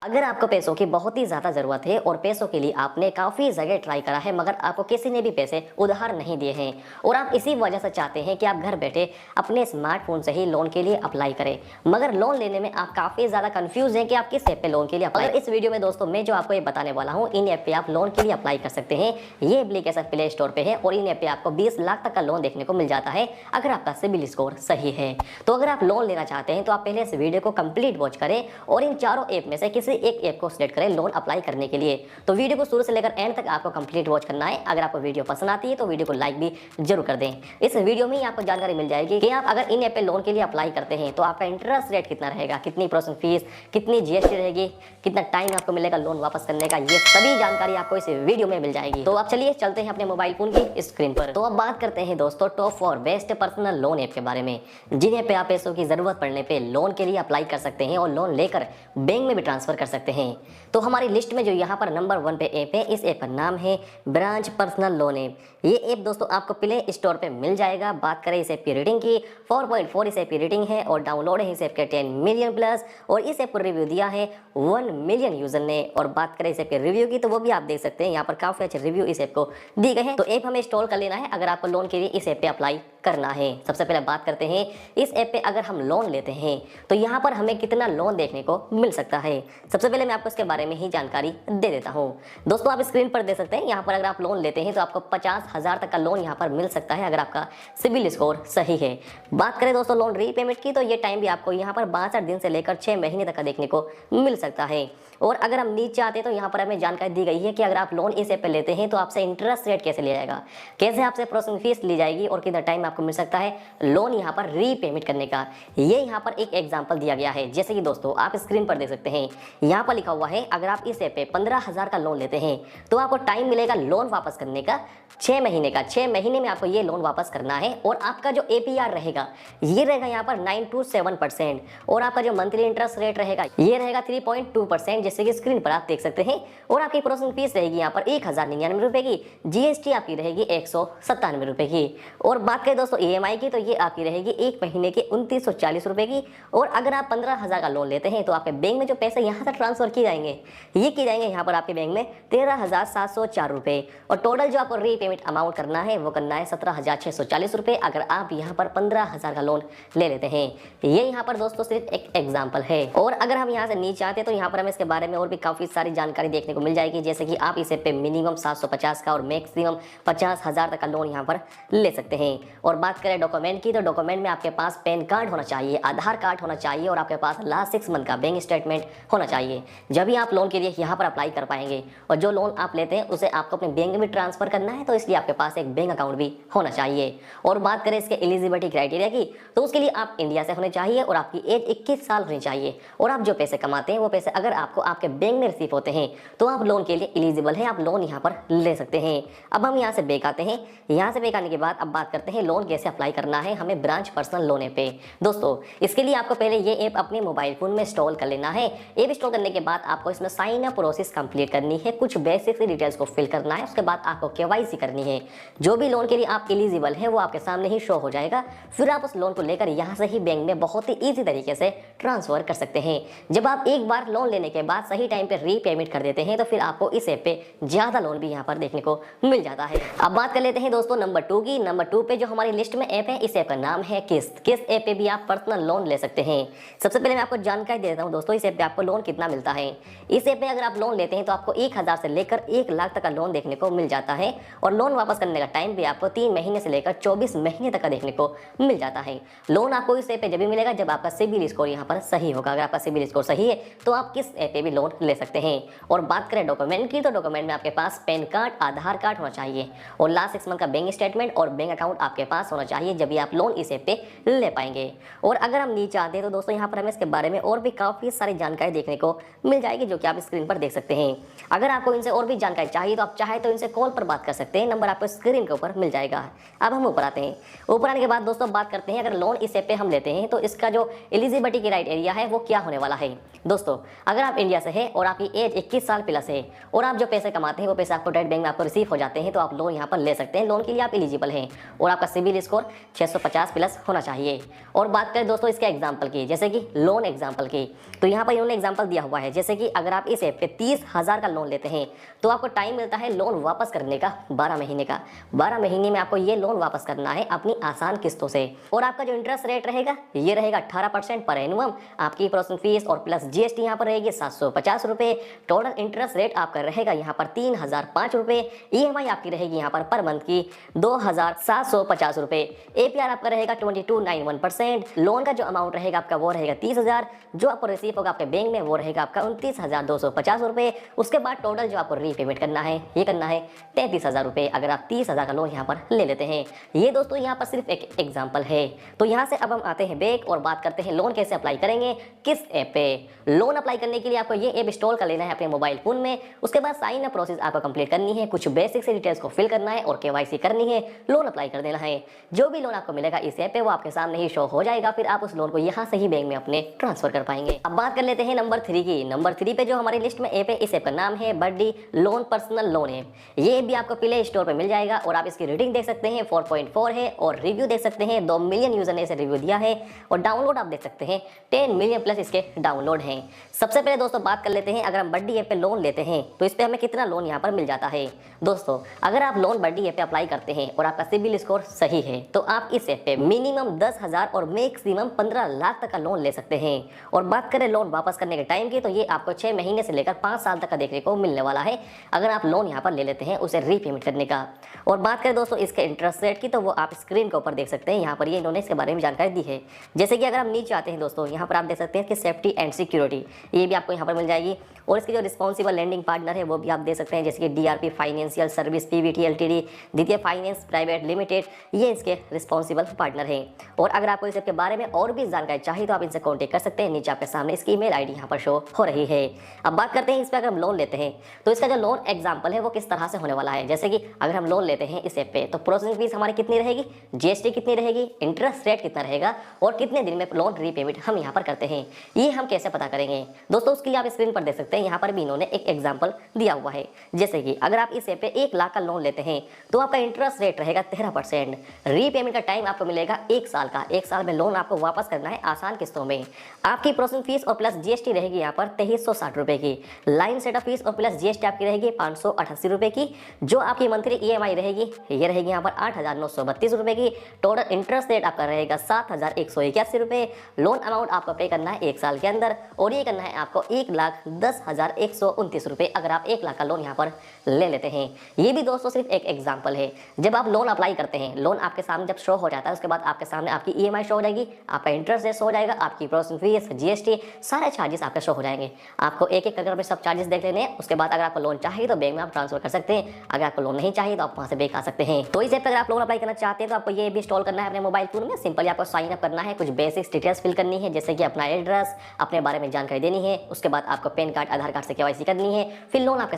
अगर आपको पैसों की बहुत ही ज़्यादा ज़रूरत है और पैसों के लिए आपने काफ़ी जगह ट्राई करा है मगर आपको किसी ने भी पैसे उधार नहीं दिए हैं और आप इसी वजह से चाहते हैं कि आप घर बैठे अपने स्मार्टफोन से ही लोन के लिए अप्लाई करें, मगर लोन लेने में आप काफ़ी ज़्यादा कंफ्यूज हैं कि आप किस ऐप पे लोन के लिए अप्लाई। इस वीडियो में दोस्तों मैं जो आपको ये बताने वाला हूँ, इन ऐप पे आप लोन के लिए अप्लाई कर सकते हैं। ये एप्लीकेशन प्ले स्टोर पे है और इन ऐप पे आपको 20 लाख तक का लोन देखने को मिल जाता है अगर आपका सिबिल स्कोर सही है। तो अगर आप लोन लेना चाहते हैं तो आप पहले इस वीडियो को कंप्लीट वॉच करें और इन चारों ऐप में से किसी एक ऐप को सिलेक्ट करें लोन अप्लाई करने के लिए। तो वीडियो को शुरू से लेकर एंड तक आपको कंप्लीट वॉच करना है। अगर आपको वीडियो पसंद आती है तो वीडियो को लाइक भी जरूर कर दें। इस वीडियो में ही आपको जानकारी मिल जाएगी कि आप अगर इन ऐप पे लोन के लिए अप्लाई करते हैं तो आपका इंटरेस्ट रेट कितना रहेगा, कितनी प्रोसेसिंग फीस, कितनी जीएसटी रहेगी, कितना टाइम आपको मिलेगा लोन वापस करने का, ये सभी जानकारी आपको इस वीडियो में मिल जाएगी। तो अब चलिए चलते हैं अपने मोबाइल फोन की स्क्रीन पर। तो अब बात करते हैं दोस्तों top 4 best personal loan app के बारे में, जिन्हें पे आप पैसों की जरूरत पड़ने पे लोन के लिए अप्लाई कर सकते हैं और लोन लेकर बैंक में भी ट्रांसफर कर सकते हैं। तो हमारी लिस्ट में जो यहाँ पर नंबर 1 पे ऐप है, इस ऐप का नाम है ब्रांच पर्सनल लोन ऐप। ये ऐप दोस्तों आपको प्ले स्टोर पे मिल जाएगा। बात करें इस ऐप की रेटिंग की, 4.4 इस ऐप की रेटिंग है और डाउनलोड है इस ऐप के 10 मिलियन प्लस और इस ऐप को रिव्यू दिया है 1 मिलियन यूजर ने। और बात करें इस ऐप के रिव्यू की तो वो भी आप देख सकते हैं, यहाँ पर काफी अच्छे रिव्यू इस ऐप को दिए गए हैं। तो ऐप हमें इंस्टॉल कर लेना है अगर आपको लोन के लिए इस ऐप पे अप्लाई करना है। सबसे पहले बात करते हैं इस ऐप पे अगर हम लोन लेते हैं तो यहाँ पर हमें कितना लोन देखने को मिल सकता है। सबसे पहले मैं आपको इसके बारे में ही जानकारी दे देता हूँ। दोस्तों आप स्क्रीन पर देख सकते हैं, यहाँ पर अगर आप लोन लेते हैं तो आपको 50,000 तक का लोन यहाँ पर मिल सकता है अगर आपका सिबिल स्कोर सही है। बात करें दोस्तों लोन रीपेमेंट की तो ये टाइम भी आपको यहाँ पर 62 दिन से लेकर 6 महीने तक का देखने को मिल सकता है। और अगर हम नीचे आते हैं तो यहाँ पर हमें जानकारी दी गई है कि अगर आप लोन इस ऐप पे लेते हैं तो आपसे इंटरेस्ट रेट कैसे लिया जाएगा, कैसे आपसे प्रोसेसिंग फीस ली जाएगी और कितना टाइम आपको मिल सकता है लोन यहाँ पर रीपेमेंट करने का। ये यहाँ पर एक एग्जांपल दिया गया है, जैसे कि दोस्तों आप स्क्रीन पर देख सकते हैं, यहाँ पर लिखा हुआ है अगर आप इस ऐप पे 15,000 का लोन लेते हैं तो आपको टाइम मिलेगा लोन वापस करने का 6 महीने का। 6 महीने में आपको ये लोन वापस करना है और आपका जो APR रहेगा ये रहेगा यहाँ पर 9 to 7% और आपका जो मंथली इंटरेस्ट रेट रहेगा ये रहेगा 3.2%, जैसे कि स्क्रीन पर आप देख सकते हैं। और आपकी प्रोसेसिंग फीस रहेगी यहाँ पर 1099 रुपए की, जीएसटी आपकी रहेगी 197 रुपए की। और बात करें दोस्तों EMI की तो ये आपकी रहेगी 1 महीने की 2940 रुपए की। और अगर आप 15,000 का लोन लेते हैं तो आपके बैंक में जो पैसे यहाँ से ट्रांसफर किए जाएंगे ये किए जाएंगे यहाँ पर आपके बैंक में 13,704 रुपए। और टोटल जो आपको रीपेमेंट अमाउंट करना है वो करना है 17,640 रुपए अगर आप यहाँ पर 15,000 का लोन ले लेते हैं। ये यहाँ पर दोस्तों सिर्फ एक एग्जाम्पल है। और अगर हम यहाँ से नीचे आते हैं तो यहाँ पर हमें इसके बारे में और भी काफी सारी जानकारी देखने को मिल जाएगी, जैसे कि आप इसे पे मिनिमम 750 का और मैक्सिमम 50,000 तक का लोन यहाँ पर ले सकते हैं। और बात करें डॉक्यूमेंट की तो डॉक्यूमेंट में आपके पास पैन कार्ड होना चाहिए, आधार कार्ड होना चाहिए और आपके पास लास्ट 6 मंथ का बैंक स्टेटमेंट होना चाहिए, जब भी आप लोन के लिए यहाँ पर अप्लाई कर पाएंगे। और जो लोन आप लेते हैं उसे आपको अपने बैंक में ट्रांसफर करना है तो इसलिए आपके पास एक बैंक अकाउंट भी होना चाहिए। और बात करें इसके एलिजिबिलिटी क्राइटेरिया की तो उसके लिए आप इंडिया से होने चाहिए और आपकी एज 21 साल होनी चाहिए और आप जो पैसे कमाते हैं वो पैसे अगर आपको आपके बैंक में रिसीव होते हैं तो आप लोन के लिए एलिजिबल हैं, आप लोन यहाँ पर ले सकते हैं। अब हम यहाँ से बैक आते हैं। यहाँ से बैक आने के बाद अब बात करते हैं लोन कैसे अप्लाई करना है हमें ब्रांच पर्सनल लोन ऐप पे। दोस्तों इसके लिए आपको पहले ये ऐप अपने मोबाइल फोन में इंस्टॉल कर लेना है। ऐप इंस्टॉल करने के बाद आपको इसमें साइन अप प्रोसेस कंप्लीट करनी है, कुछ बेसिक डिटेल्स को फिल करना है, उसके बाद आपको KYC करनी है। जो भी लोन के लिए आप एलिजिबल है वो आपके सामने ही शो हो जाएगा। फिर आप उस लोन को लेकर यहाँ से ही बैंक में बहुत ही ईजी तरीके से ट्रांसफर कर सकते हैं। जब आप एक बार लोन लेने के बाद सही टाइम पे रीपेमेंट कर देते हैं तो फिर आपको इस ऐप पे ज्यादा लोन भी यहाँ पर देखने को मिल जाता है। अब बात कर लेते हैं दोस्तों नंबर 2 की। नंबर 2 पे जो हमारी लिस्ट में ऐप है इस ऐप का नाम है किस्त। किस्त ऐप पे भी आप पर्सनल लोन ले सकते हैं। सबसे पहले मैं आपको जानकारी दे देता हूँ दोस्तों इस ऐप पे आपको लोन कितना मिलता है। इस ऐप पे अगर आप लोन लेते हैं तो आपको 1,000 से लेकर 1 लाख तक का लोन देखने को मिल जाता है और लोन वापस करने का टाइम भी आपको 3 महीने से लेकर 24 महीने तक का देखने को मिल जाता है। लोन आपको इस ऐप पे जब भी मिलेगा जब आपका सिबिल स्कोर यहाँ पर सही होगा। अगर आपका सिबिल स्कोर सही है तो आप किस ऐप पे भी लोन ले सकते हैं। और बात करें डॉक्यूमेंट की तो डॉक्यूमेंट में आपके पास पैन कार्ड, आधार कार्ड होना चाहिए और लास्ट 6 मंथ का बैंक स्टेटमेंट और बैंक अकाउंट आपके पास होना चाहिए, जब भी आप लोन इस ऐप पे ले पाएंगे। और अगर हम नीचे आते हैं तो दोस्तों यहाँ पर हमें इसके बारे में और भी काफी सारी जानकारी देखने को मिल जाएगी जो कि आप स्क्रीन पर देख सकते हैं। अगर आपको इनसे और भी जानकारी चाहिए तो आप चाहे तो इनसे कॉल पर बात कर सकते हैं, नंबर आपको स्क्रीन के ऊपर मिल जाएगा। अब हम ऊपर आते हैं। ऊपर आने के बाद दोस्तों बात करते हैं अगर लोन इस ऐप पे हम लेते हैं तो इसका जो एलिजिबिलिटी क्राइटेरिया है वो क्या होने वाला है। दोस्तों अगर आप इंडिया से हैं और आपकी एज 21 साल प्लस है और आप जो पैसे कमाते हैं वो पैसे आपको डायरेक्ट बैंक में आपको रिसीव हो जाते हैं तो आप लोन यहाँ पर ले सकते हैं। लोन के लिए आप एलिजिबल हैं और आपका सिबिल सिविल स्कोर 650 प्लस होना चाहिए। और बात करें दोस्तों इसके एग्जाम्पल की, जैसे कि लोन एग्जाम्पल की, तो यहाँ पर इन्होंने एग्जाम्पल दिया हुआ है, जैसे कि अगर आप इस ऐप पे 30,000 का लोन लेते हैं तो आपको टाइम मिलता है लोन वापस करने का 12 महीने का। 12 महीने में आपको ये लोन वापस करना है अपनी आसान किस्तों से। और आपका जो इंटरेस्ट रेट रहेगा ये रहेगा 18% पर एनुअम। आपकी प्रोसेसिंग फीस और प्लस जीएसटी यहाँ पर रहेगी 750 रुपये। टोटल इंटरेस्ट रेट आपका रहेगा यहाँ पर 3005 रुपये। ईएमआई आपकी रहेगी यहाँ पर मंथ की 2750 रुपये। एपीआर आपका रहेगा 2291%। लोन का जो अमाउंट रहेगा आपका वो रहेगा 30,000। जो आपको रिसीव होगा आपके बैंक में वो रहेगा आपका 29,250 रुपये। उसके बाद टोटल जो आपको रीपेमेंट करना है ये करना है 33,000 रुपये, अगर आप 30,000 का लोन यहाँ पर ले लेते हैं। ये दोस्तों यहाँ पर सिर्फ एक एग्जाम्पल है। तो यहाँ से अब हम आते हैं बैक और बात करते हैं लोन कैसे अप्लाई करेंगे, किस ऐप पे। लोन अप्लाई करने के लिए आपको ये ऐप इंस्टॉल कर लेना है अपने मोबाइल फोन में। उसके बाद साइन अप प्रोसेस आपको कंप्लीट करनी है, कुछ बेसिक से डिटेल्स को फिल करना है और केवाईसी करनी है, लोन अप्लाई कर देना है। जो भी लोन आपको मिलेगा इस ऐप पे वो आपके सामने ही शो हो जाएगा, फिर आप उस लोन को यहाँ से ही बैंक में अपने ट्रांसफर कर पाएंगे। अब बात कर लेते हैं नंबर 3 की। नंबर 3 पे जो हमारी लिस्ट में ऐप है, इस ऐप का नाम है बड्डी लोन पर्सनल लोन ऐप। ये भी आपको प्ले स्टोर पे मिल जाएगा और आप इसकी रेटिंग देख सकते हैं 4.4 है और रिव्यू देख सकते हैं 2 मिलियन यूजर ने इसे रिव्यू दिया है और डाउनलोड आप देख सकते हैं 10 मिलियन प्लस इसके डाउनलोड हैं। सबसे पहले दोस्तों बात कर लेते हैं अगर हम बड्डी ऐप पे लोन लेते हैं तो इस पे हमें कितना लोन यहाँ पर मिल जाता है। दोस्तों अगर आप लोन बड्डी ऐप पे अप्लाई करते हैं और आपका सिबिल स्कोर सही है तो आप इस ऐप पे मिनिमम 10,000 और मैक्सिमम 15 लाख तक का लोन ले सकते हैं। और बात करें लोन वापस करने के टाइम की तो ये आपको 6 महीने से लेकर 5 साल तक का देखने को मिलने वाला है अगर आप लोन यहाँ पर ले लेते हैं उसे रीपेमेंट करने का। और बात करें दोस्तों इसके इंटरेस्ट रेट की तो वो आप स्क्रीन के ऊपर देख सकते हैं, यहाँ पर ये इन्होंने इसके बारे में जानकारी दी है। जैसे कि अगर हम नीचे आते हैं दोस्तों यहाँ पर आप देख सकते हैं कि सेफ्टी एंड सिक्योरिटी ये भी आपको यहाँ पर मिल जाएगी। और इसके जो रिस्पॉन्सिबल लैंडिंग पार्टनर है वो भी आप दे सकते हैं, जैसे कि DRP financial service Pvt LTD, द्वितीय फाइनेंस प्राइवेट लिमिटेड, ये इसके रिस्पॉन्सिबल पार्टनर हैं। और अगर आपको इस के बारे में और भी जानकारी चाहिए तो आप इनसे कॉन्टेक्ट कर सकते हैं, नीचे आपके सामने इसकी ईमेल आईडी यहाँ पर शो हो रही है। अब बात करते हैं इस पर अगर हम लोन लेते हैं तो इसका जो लोन एग्जाम्पल है वो किस तरह से होने वाला है। जैसे कि अगर हम लोन लेते हैं इस ऐप पे तो प्रोसेसिंग फीस हमारी कितनी रहेगी, जीएसटी कितनी रहेगी, इंटरेस्ट रेट कितना रहेगा और कितने दिन में लोन रीपेमेंट हम यहाँ पर करते हैं, ये हम कैसे पता करेंगे। दोस्तों उसके लिए आप स्क्रीन पर देख सकते हैं, यहाँ पर भी इन्होंने एक एग्जाम्पल दिया हुआ है। जैसे कि अगर आप इस ऐप पे 1 लाख का लोन लेते हैं तो आपका इंटरेस्ट रेट रहेगा 13%। रीपेमेंट का टाइम आपको मिलेगा 1 साल का। 1 साल में लोन आपको वापस करना है आसान किस्तों में। आपकी प्रोसेसिंग फीस और प्लस जीएसटी रहेगी यहाँ पर 2360 रुपए की। लाइन सेटअप फीस और प्लस जीएसटी आपकी रहेगी 588 रुपए की। जो आपकी मंथली ईएमआई रहेगी ये रहेगी यहाँ पर 8,932 रुपए की। टोटल इंटरेस्ट रेट आपका रहेगा 7,181 रुपए। लोन अमाउंट आपको पे करना है 1 साल के अंदर और ये करना है आपको 1,10,129 रुपए अगर आप 1 लाख का लोन यहाँ पर ले लेते हैं। ये भी दोस्तों सिर्फ एक एग्जाम्पल है। जब आप लोन अप्लाई करते हैं, लोन आपके सामने जब शो हो जाता है उसके बाद आपके सामने आपकी ईएमआई शो हो जाएगी, आपका इंटरेस्ट रेट शो हो जाएगा, आपकी प्रोसेसिंग फीस, जीएसटी, सारे चार्जेस आपके शो हो जाएंगे। आपको एक एक करके सब चार्जेस देख लेने हैं। उसके बाद अगर आपको लोन चाहिए तो बैंक में आप ट्रांसफर कर सकते हैं, अगर आपको लोन नहीं चाहिए तो आप वहाँ से बैंक आ सकते हैं। तो इस ऐप पर अगर आप लोन अप्लाई करना चाहते हैं तो आपको ये भी इंस्टॉल करना है अपने मोबाइल फोन में। सिंपली आपको साइन अप करना है, कुछ बेसिक्स डिटेल्स फिल करनी है, जैसे कि अपना एड्रेस, अपने बारे में जानकारी देनी है। उसके बाद आपको पैन कार्ड, आधार कार्ड से केवाईसी करनी है, फिर लोन आपके साथ